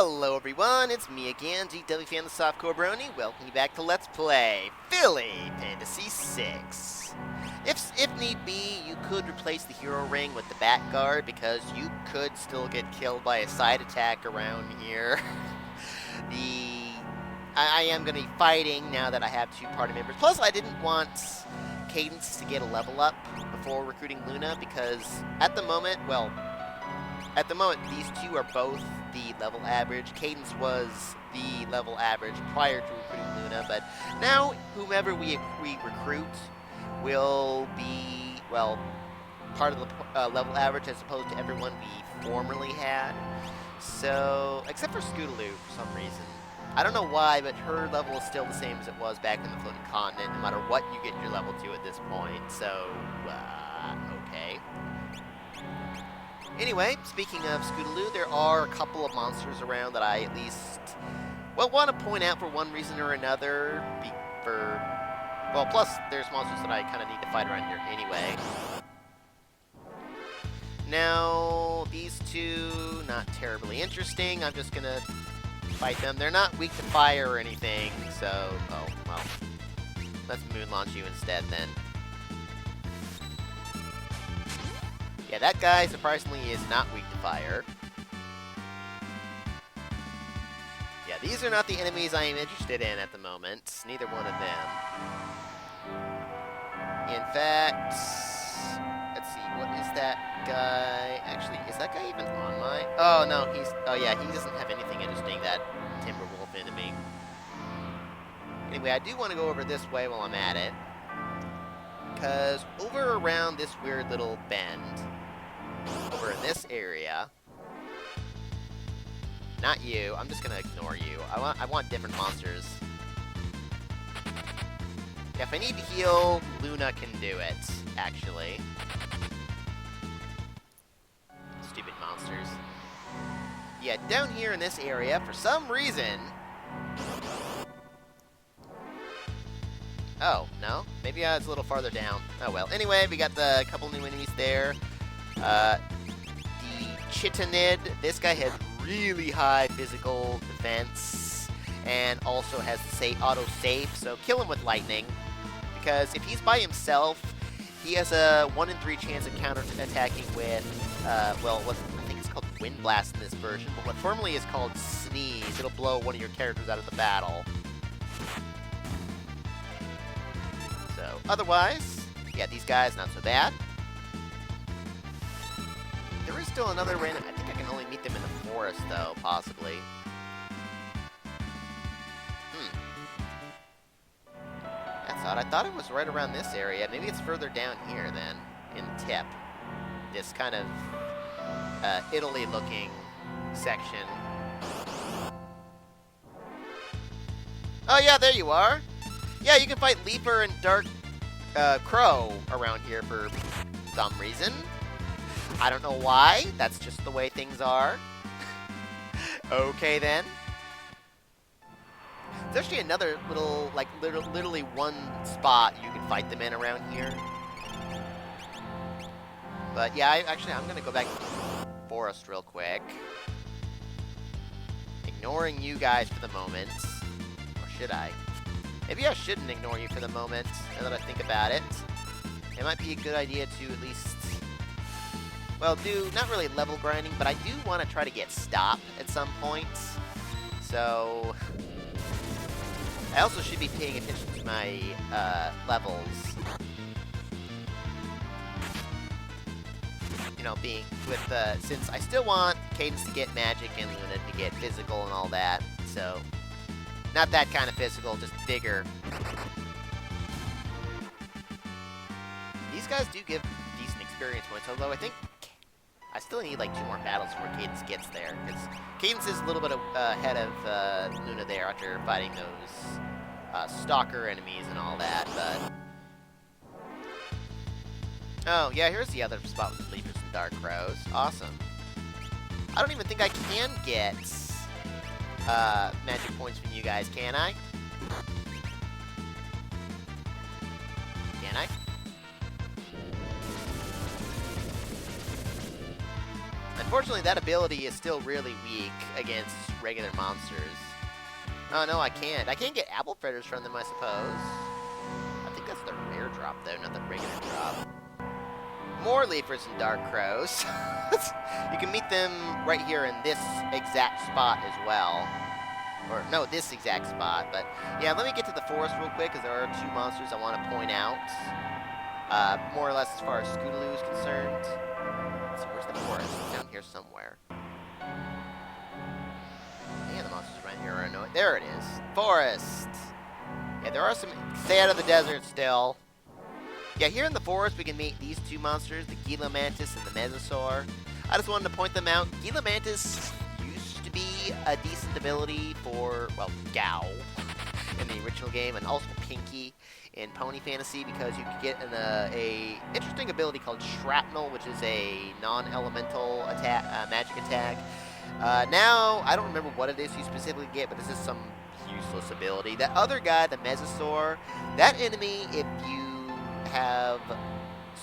Hello everyone, it's me again, GW Fan the Softcore Brony. Welcome you back to Let's Play Philly Fantasy 6. If need be, you could replace the hero ring with the bat guard because you could still get killed by a side attack around here. I am going to be fighting now that I have two party members. Plus, I didn't want Cadence to get a level up before recruiting Luna because at the moment, these two are both the level average. Cadence was the level average prior to recruiting Luna, but now whomever we recruit will be, well, part of the level average as opposed to everyone we formerly had. So, except for Scootaloo for some reason. I don't know why, but her level is still the same as it was back in the Floating Continent, no matter what you get your level to at this point. So, okay. Anyway, speaking of Scootaloo, there are a couple of monsters around that I at least, well, want to point out for one reason or another. Plus there's monsters that I kind of need to fight around here anyway. Now, these two, not terribly interesting. I'm just going to fight them. They're not weak to fire or anything, so, oh, well, let's moon launch you instead then. Yeah, that guy, surprisingly, is not weak to fire. Yeah, these are not the enemies I am interested in at the moment. Neither one of them. In fact, let's see, what is that guy? Actually, is that guy even on my... Oh, no, oh yeah, he doesn't have anything interesting, that Timberwolf enemy. Anyway, I do want to go over this way while I'm at it. Because over around this weird little bend, over in this area, not you, I'm just gonna ignore you. I want different monsters. Yeah, if I need to heal, Luna can do it, actually. Stupid monsters. Yeah, down here in this area, for some reason... Oh, no? Maybe it's a little farther down. Oh well. Anyway, we got the couple new enemies there. The Chitinid. This guy has really high physical defense and also has auto-save, so kill him with lightning. Because if he's by himself, he has a 1 in 3 chance of counter-attacking with, what I think it's called Wind Blast in this version, but what formerly is called Sneeze. It'll blow one of your characters out of the battle. So, otherwise, yeah, these guys, not so bad. There is still another random... I think I can only meet them in the forest, though, possibly. That's odd. I thought it was right around this area. Maybe it's further down here, then, in Tip. This kind of Italy-looking section. Oh, yeah, there you are. Yeah, you can fight Leaper and Dark Crow around here for some reason. I don't know why. That's just the way things are. Okay, then. There's actually another little, like, literally one spot you can fight them in around here. But, yeah, I'm going to go back to the forest real quick. Ignoring you guys for the moment. Or should I? Maybe I shouldn't ignore you for the moment, now that I think about it. It might be a good idea to at least, well, do not really level grinding, but I do want to try to get stop at some points. So, I also should be paying attention to my levels. You know, being with, since I still want Cadence to get magic and Luna to get physical and all that, so... Not that kind of physical, just bigger. These guys do give decent experience points, although I think I still need like 2 more battles before Cadence gets there. Because Cadence is a little bit ahead of Luna there after fighting those stalker enemies and all that, but... Oh, yeah, here's the other spot with the Leapers and Dark Crows. Awesome. I don't even think I can get... magic points from you guys, can I? Can I? I'm Unfortunately, that ability is still really weak against regular monsters. Oh, no, I can't. I can't get apple fritters from them, I suppose. I think that's the rare drop, though, not the regular drop. More leafers and dark crows. You can meet them right here in this exact spot as well. Or, no, this exact spot. But, yeah, let me get to the forest real quick, because there are two monsters I want to point out. More or less as far as Scootaloo is concerned. Let's see, where's the forest? It's down here somewhere. Yeah, the monsters around here are annoying. There it is. Forest! Yeah, there are some... Stay out of the desert still. Yeah, here in the forest we can meet these two monsters, the Gila Mantis and the Mesosaur. I just wanted to point them out. Gila Mantis used to be a decent ability for, well, Gao in the original game, and also Pinky in Pony Fantasy, because you could get a interesting ability called Shrapnel, which is a non-elemental attack, magic attack. Now, I don't remember what it is you specifically get, but this is some useless ability. That other guy, the Mesosaur, that enemy, if you have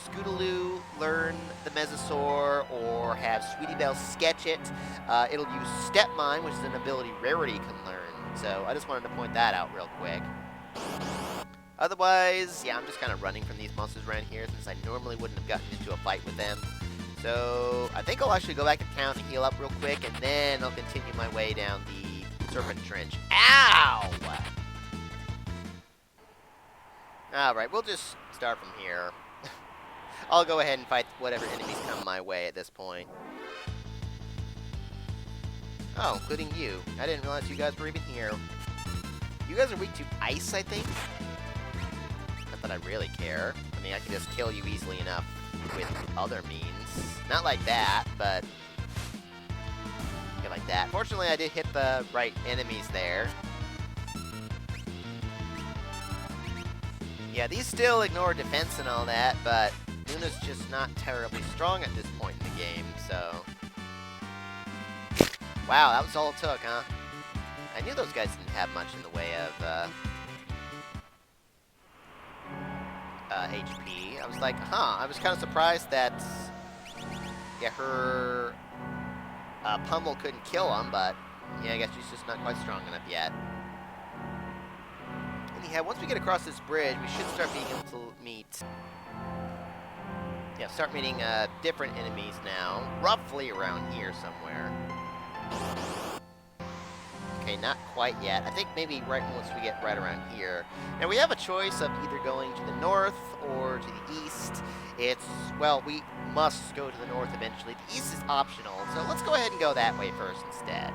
Scootaloo learn the Mesosaur or have Sweetie Belle sketch it, it'll use Step Mine, which is an ability Rarity can learn. So I just wanted to point that out real quick. Otherwise, yeah, I'm just kind of running from these monsters around here since I normally wouldn't have gotten into a fight with them. So I think I'll actually go back to town and heal up real quick, and then I'll continue my way down the Serpent Trench. Ow! Alright, we'll just start from here. I'll go ahead and fight whatever enemies come my way at this point. Oh, including you. I didn't realize you guys were even here. You guys are weak to ice, I think? Not that I really care. I mean, I can just kill you easily enough with other means. Not like that, but... yeah, like that. Fortunately, I did hit the right enemies there. Yeah, these still ignore defense and all that, but Luna's just not terribly strong at this point in the game, so... wow, that was all it took, huh? I knew those guys didn't have much in the way of, HP. I was like, huh, I was kind of surprised that, yeah, her, pummel couldn't kill him, but, yeah, I guess she's just not quite strong enough yet. Anyhow, once we get across this bridge, we should start being able to meet, yeah, start meeting, different enemies now, roughly around here somewhere. Okay, not quite yet. I think maybe right once we get right around here. Now, we have a choice of either going to the north or to the east. It's, well, we must go to the north eventually. The east is optional, so let's go ahead and go that way first instead.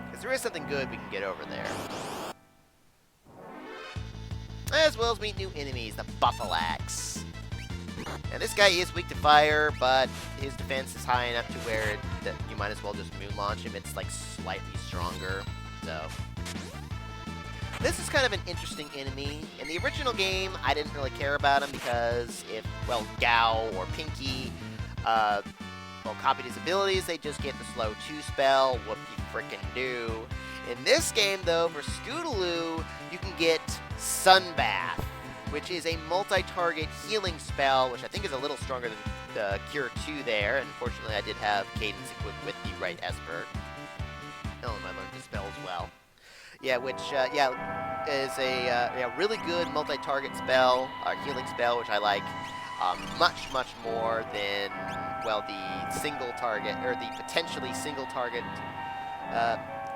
Because there is something good we can get over there. As well as meet new enemies, the Buffalax. Now, this guy is weak to fire, but his defense is high enough to where that you might as well just moon launch him. It's, like, slightly stronger, so... this is kind of an interesting enemy. In the original game, I didn't really care about him because if, well, Gao or Pinky, well, copied his abilities, they just get the slow 2 spell, whoop-de-frickin-do. In this game, though, for Scootaloo, you can get Sunbath, which is a multi-target healing spell, which I think is a little stronger than the Cure 2 there. And fortunately, I did have Cadence equipped with the right Esper. Oh, and I learned the spell as well. Yeah, which, yeah, is a yeah, really good multi-target spell, healing spell, which I like much, much more than, well, the single target, or the potentially single target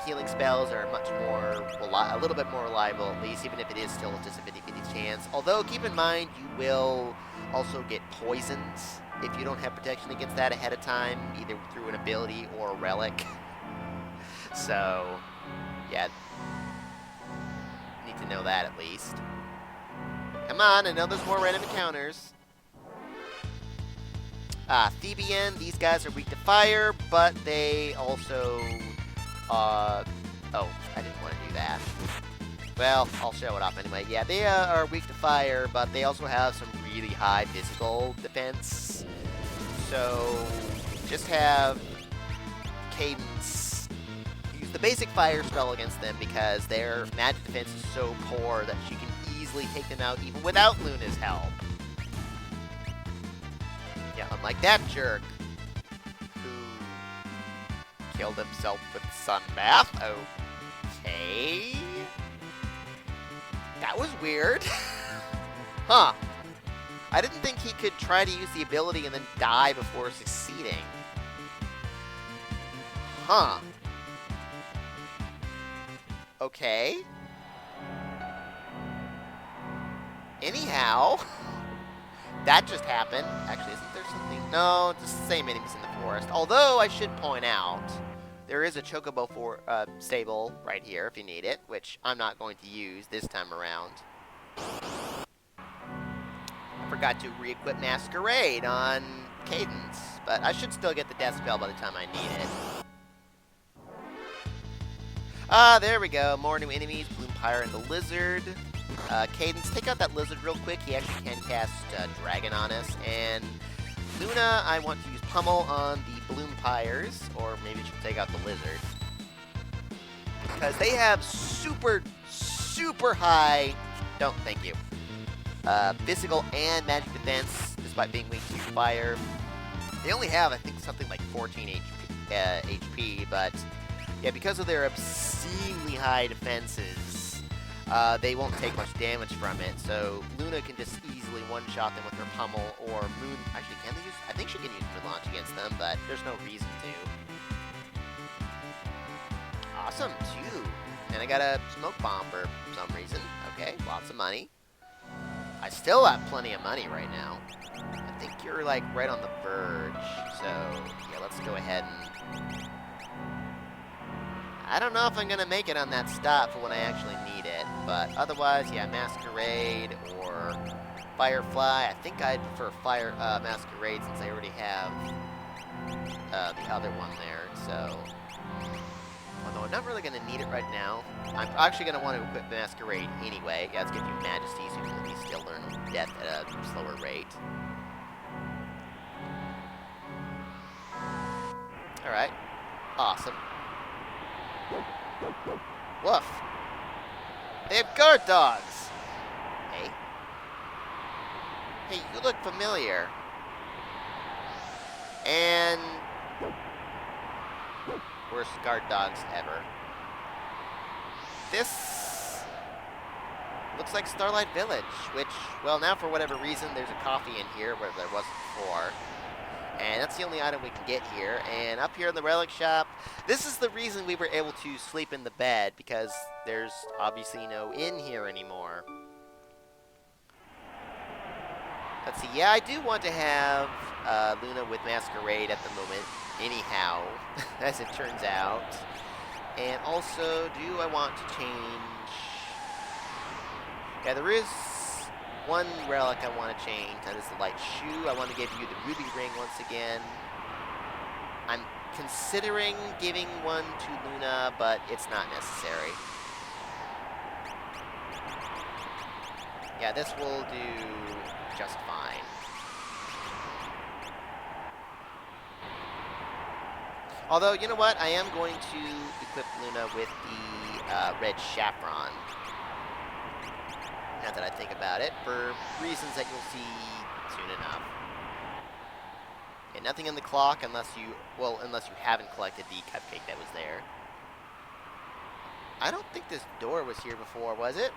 healing spells are much more, a little bit more reliable, at least, even if it is still just a 50-50 chance. Although, keep in mind, you will also get poisons if you don't have protection against that ahead of time, either through an ability or a relic. So, yeah, need to know that at least. Come on, I know there's more random encounters. Thebian, these guys are weak to fire, but they also... oh, I didn't want to do that. Well, I'll show it off anyway. Yeah, they are weak to fire, but they also have some really high physical defense. So, just have Cadence use the basic fire spell against them because their magic defense is so poor that she can easily take them out even without Luna's help. Yeah, unlike that jerk. killed himself with Sunbath. Okay. That was weird. Huh. I didn't think he could try to use the ability and then die before succeeding. Huh. Okay. Anyhow, that just happened. Actually, isn't there something? No, it's the same enemies in the forest. Although, I should point out, there is a chocobo stable right here if you need it, which I'm not going to use this time around. I forgot to re-equip Masquerade on Cadence, but I should still get the death spell by the time I need it. Ah, there we go. More new enemies, Bloompire and the Lizard. Cadence, take out that Lizard real quick. He actually can cast Dragon on us. And Luna, I want to use Pummel on the Bloompires, or maybe she'll take out the Lizard. Because they have super high... Thank you. Physical and magic defense, despite being weak to fire. They only have, I think, something like 14 HP, but yeah, because of their obscenely high defenses, they won't take much damage from it. So Luna can just easily one-shot them with her Pummel, or Moon. Actually, can they use? I think she can use Moon Launch against them, but there's no reason to. Awesome, 2. And I got a Smoke Bomb for some reason. Okay, lots of money. I still have plenty of money right now. I think you're, like, right on the verge. So, yeah, let's go ahead and... I don't know if I'm going to make it on that stop for when I actually need it. But otherwise, yeah, Masquerade or Firefly. I think I'd prefer Masquerade since I already have the other one there. So, although I'm not really going to need it right now. I'm actually going to want to equip Masquerade anyway. Yeah, let's give you Majesty so you can at least still learn Death at a slower rate. Alright. Awesome. Woof. They have guard dogs! Hey. Hey, you look familiar. And... worst guard dogs ever. This looks like Starlight Village, which, well, now for whatever reason, there's a coffee in here where there wasn't before. And that's the only item we can get here. And up here in the relic shop, this is the reason we were able to sleep in the bed, because there's obviously no inn here anymore. Let's see, yeah, I do want to have Luna with Masquerade at the moment, anyhow, as it turns out. And also, do I want to change... Yeah, there is one relic I want to change. That is the light shoe. I want to give you the ruby ring once again. I'm considering giving one to Luna, but it's not necessary. Yeah, this will do just fine. Although, you know what? I am going to equip Luna with the red chaperon. Now that I think about it, for reasons that you'll see soon enough. Yeah, nothing in the clock unless you haven't collected the cupcake that was there. I don't think this door was here before, was it?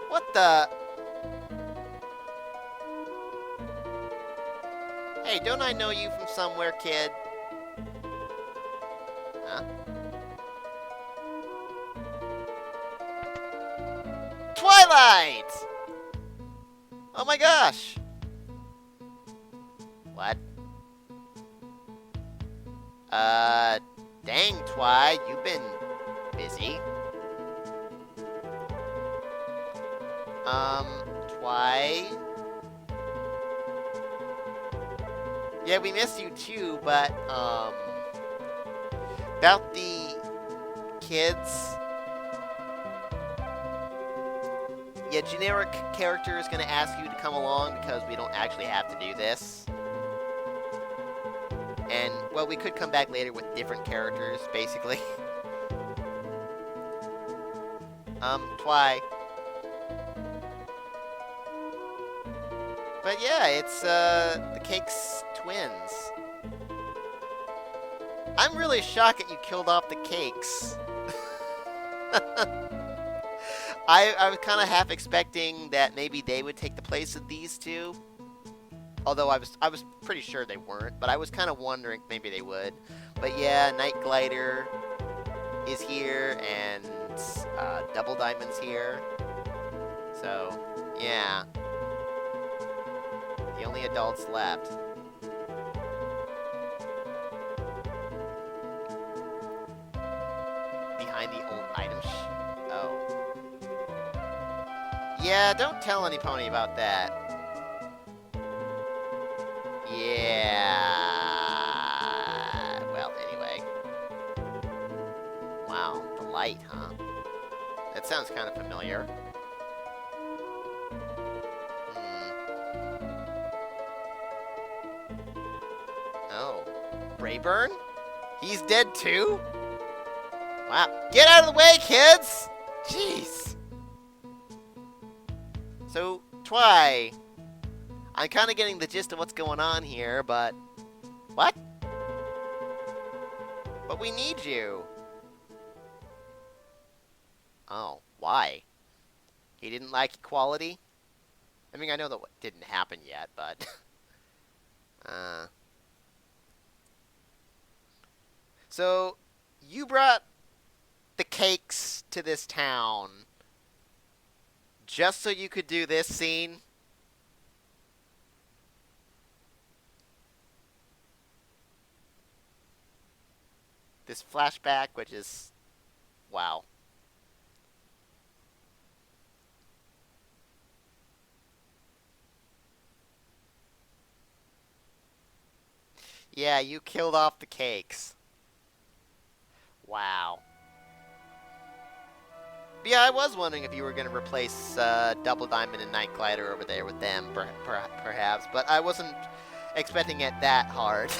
What the? Hey, don't I know you from somewhere, kid? Huh? Twilight! Oh my gosh! What? Dang, Twi, you've been busy. Twi? Yeah, we missed you too, but, about the kids... Yeah, generic character is going to ask you to come along because we don't actually have to do this. And, well, we could come back later with different characters, basically. Twi. But yeah, it's, the Cake's twins. I'm really shocked that you killed off the cakes. I was kind of half expecting that maybe they would take the place of these two. Although I was pretty sure they weren't, but I was kind of wondering if maybe they would. But yeah, Night Glider is here, and Double Diamond's here. So, yeah. The only adults left. Behind the old item oh. Yeah, don't tell any pony about that. Yeah. Well, anyway. Wow, the light, huh? That sounds kind of familiar. Oh. Brayburn? He's dead too? Wow. Get out of the way, kids! Jeez. So, Twi, I'm kind of getting the gist of what's going on here, but... What? But we need you. Oh, why? He didn't like equality? I mean, I know that didn't happen yet, but... So, you brought the cakes to this town just so you could do this scene? This flashback, which is... Wow. Yeah, you killed off the cakes. Wow. But yeah, I was wondering if you were going to replace Double Diamond and Night Glider over there with them, perhaps. But I wasn't expecting it that hard.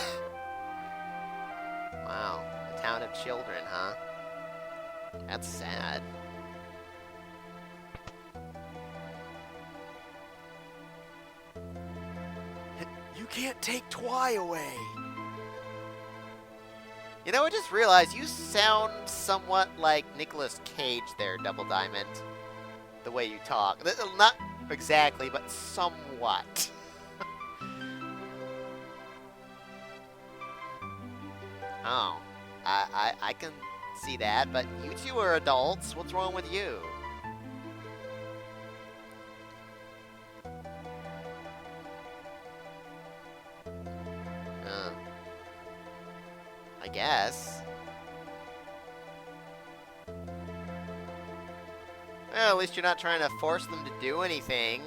Wow. A town of children, huh? That's sad. You can't take Twi away. You know, I just realized you sound somewhat like Nicolas Cage there, Double Diamond. The way you talk. Not exactly, but somewhat. Oh. I can see that, but you two are adults. What's wrong with you? I guess. Well, at least you're not trying to force them to do anything.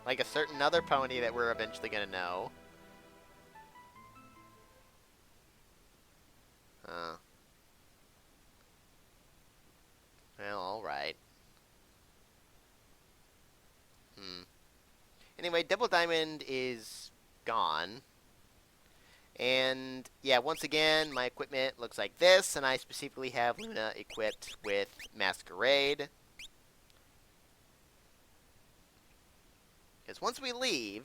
Like a certain other pony that we're eventually gonna know. Well, alright. Anyway, Double Diamond is gone. And, yeah, once again, my equipment looks like this, and I specifically have Luna equipped with Masquerade. Because once we leave...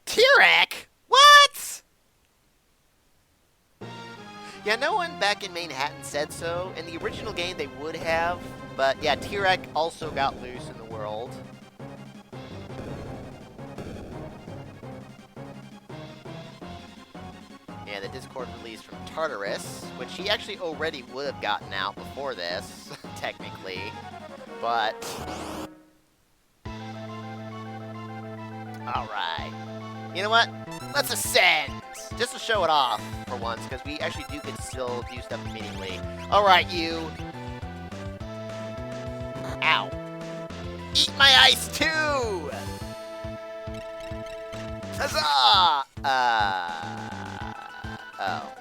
T-Rex? What? Yeah, no one back in Manhattan said so. In the original game, they would have. But yeah, T-Rex also got loose in the world. Yeah, the Discord release from Tartarus, which he actually already would have gotten out before this, technically. But... Alright. You know what? Let's ascend! Just to show it off, for once, because we actually do get to still do stuff immediately. Alright, you. Ow. Eat my ice, too! Huzzah! Oh.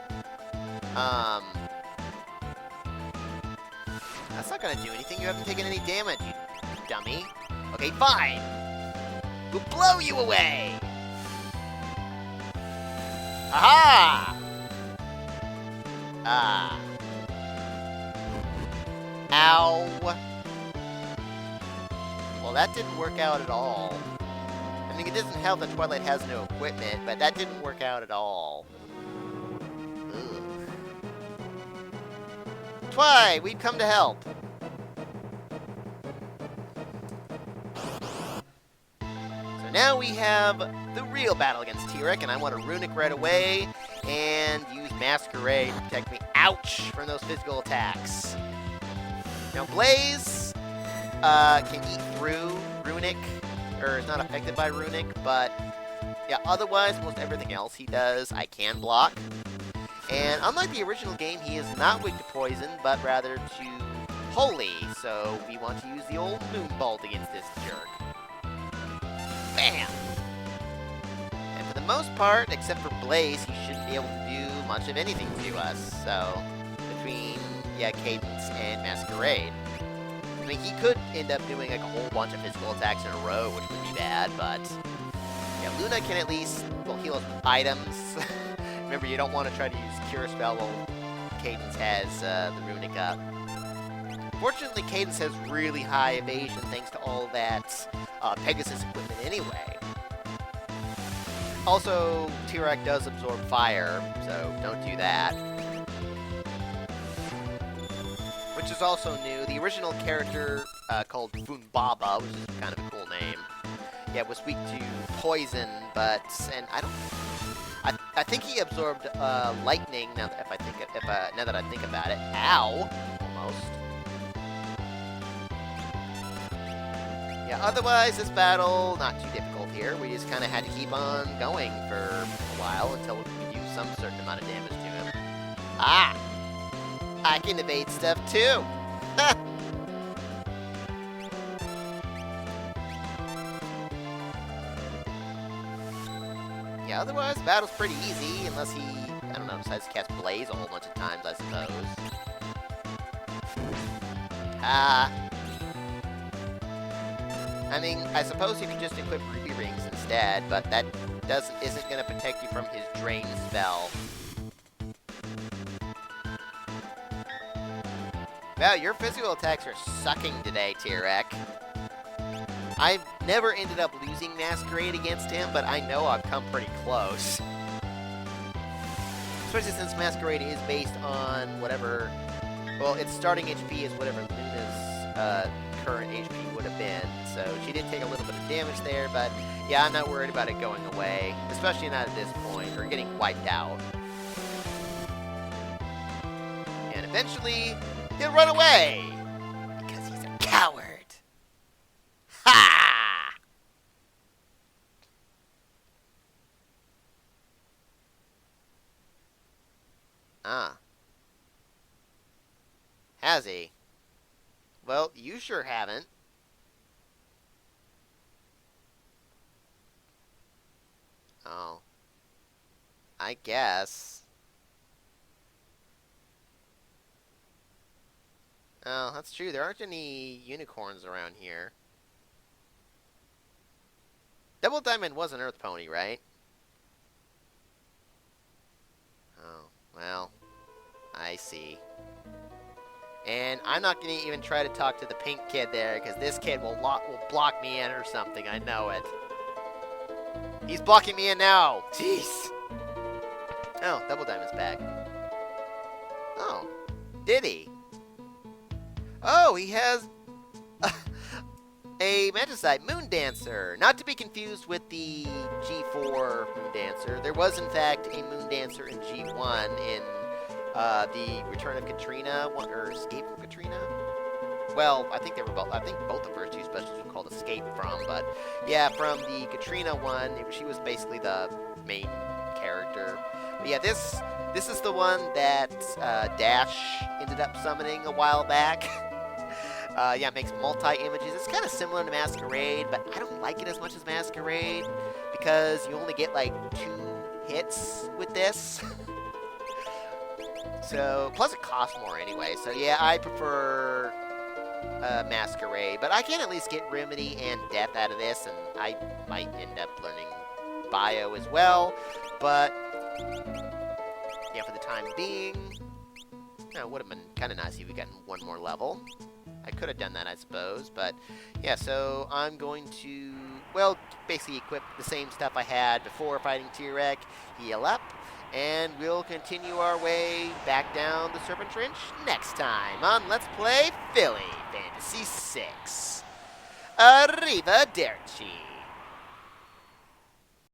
That's not gonna do anything. You haven't taken any damage, you dummy. Okay, fine. We'll blow you away! Aha! Ah. Ow. Well, that didn't work out at all. I mean, it doesn't help that Twilight has no equipment, but that didn't work out at all. Ugh. Twi, we've come to help. So now we have the real battle against T-Rex, and I want to Runic right away and use Masquerade to protect me. Ouch! From those physical attacks. Now Blaze can eat through Runic, or is not affected by Runic, but yeah, otherwise most everything else he does I can block. And unlike the original game, he is not weak to poison, but rather to Holy, so we want to use the old Moonbolt against this jerk. Bam! And for the most part, except for Blaze, he shouldn't be able to do much of anything to us, so between, yeah, Cadence and Masquerade. I mean, he could end up doing like a whole bunch of physical attacks in a row, which would be bad, but yeah, Luna can at least, well, heal us with items. Remember, you don't want to try to use Cure Spell while Cadence has the Runic up. Fortunately, Cadence has really high evasion thanks to all that Pegasus equipment anyway. Also, T-Rex does absorb fire, so don't do that. Which is also new. The original character called Funbaba, which is kind of a cool name, yeah, was weak to poison, but I think he absorbed lightning. Now that now that I think about it, ow, almost. Yeah. Otherwise, this battle not too difficult here. We just kind of had to keep on going for a while until we could do some certain amount of damage to him. Ah, I can evade stuff too. Yeah, otherwise, the battle's pretty easy, unless he, I don't know, decides to cast Blaze a whole bunch of times, I suppose. I mean, I suppose you could just equip Ruby Rings instead, but that isn't going to protect you from his Drain spell. Well, your physical attacks are sucking today, T-Rex. I've never ended up losing Masquerade against him, but I know I've come pretty close. Especially since Masquerade is based on whatever... Well, its starting HP is whatever Luna's current HP would have been. So she did take a little bit of damage there, but yeah, I'm not worried about it going away. Especially not at this point, or getting wiped out. And eventually, he'll run away! Because he's a coward! Ha! Ah. Has he? Well, you sure haven't. Oh. I guess. Oh, that's true. There aren't any unicorns around here. Double Diamond was an Earth Pony, right? Oh, well, I see. And I'm not going to even try to talk to the pink kid there, because this kid will block me in or something. I know it. He's blocking me in now. Jeez. Oh, Double Diamond's back. Oh, did he? Oh, he has a Magicite Moon Dancer. Not to be confused with the G4 Moon Dancer. There was, in fact, a Moon Dancer in G1 in the Return of Katrina, or Escape from Katrina. Well, I think they were both. I think both the first two specials were called Escape from, but yeah, from the Katrina one, she was basically the main character. But yeah, this is the one that Dash ended up summoning a while back. Yeah, it makes multi-images. It's kind of similar to Masquerade, but I don't like it as much as Masquerade because you only get like 2 hits with this. So, plus it costs more anyway. So yeah, I prefer Masquerade, but I can at least get Remedy and Death out of this, and I might end up learning Bio as well. But yeah, for the time being, it would have been kind of nice if we gotten one more level. I could have done that, I suppose, but yeah, so I'm going to, well, basically equip the same stuff I had before fighting T-Rex, heal up, and we'll continue our way back down the Serpent Trench next time on Let's Play Philly Fantasy 6. Arrivederci.